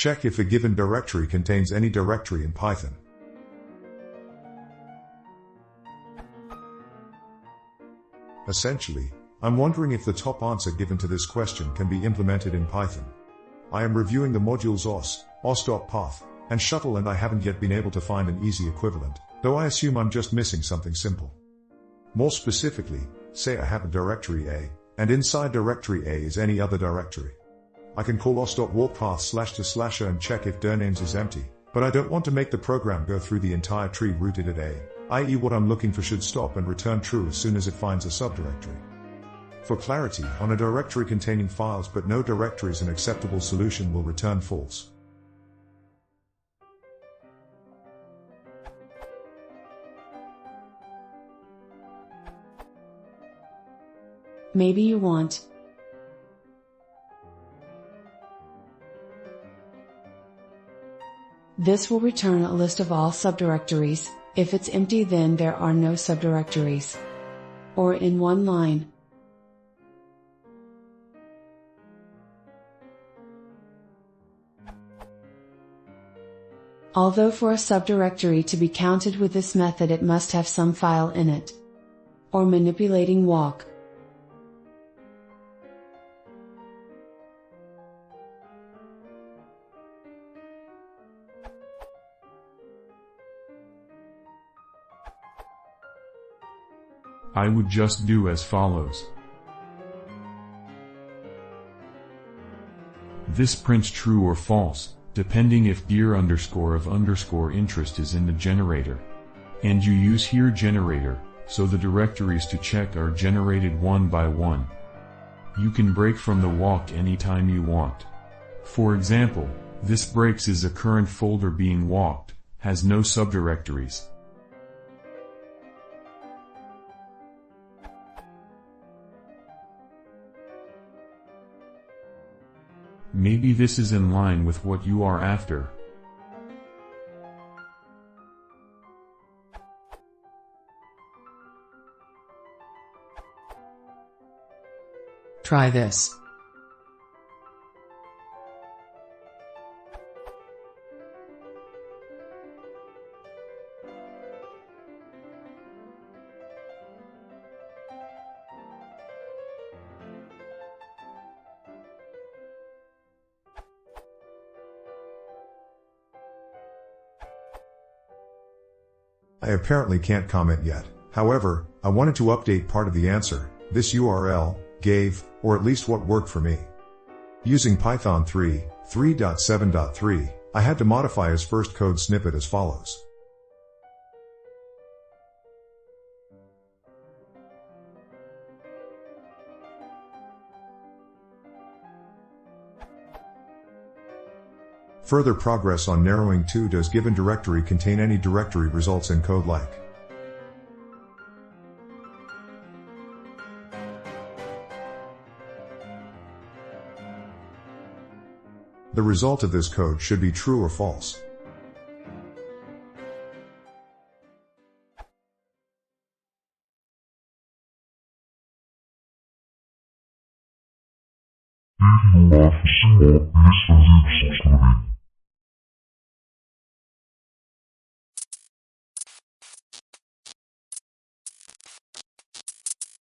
Check if a given directory contains any directory in Python. Essentially, I'm wondering if the top answer given to this question can be implemented in Python. I am reviewing the modules os.path, and shuttle, and I haven't yet been able to find an easy equivalent, though I assume I'm just missing something simple. More specifically, say I have a directory A, and inside directory A is any other directory. I can call os.walkpath/to/a and check if dirnames is empty, but I don't want to make the program go through the entire tree rooted at A, i.e. what I'm looking for should stop and return true as soon as it finds a subdirectory. For clarity, on a directory containing files but no directories, an acceptable solution will return false. Maybe you want this will return a list of all subdirectories. If it's empty, then there are no subdirectories. Or in one line. Although for a subdirectory to be counted with this method, it must have some file in it. Or manipulating walk. I would just do as follows. This prints true or false, depending if dir_of_interest is in the generator. And you use here generator, so the directories to check are generated one by one. You can break from the walk anytime you want. For example, this breaks is a current folder being walked, has no subdirectories. Maybe this is in line with what you are after. Try this. I apparently can't comment yet. However, I wanted to update part of the answer. This URL gave, or at least what worked for me. Using Python 3.7.3, I had to modify his first code snippet as follows. Further progress on narrowing to does given directory contain any directory results in code like. The result of this code should be true or false. Beethoven,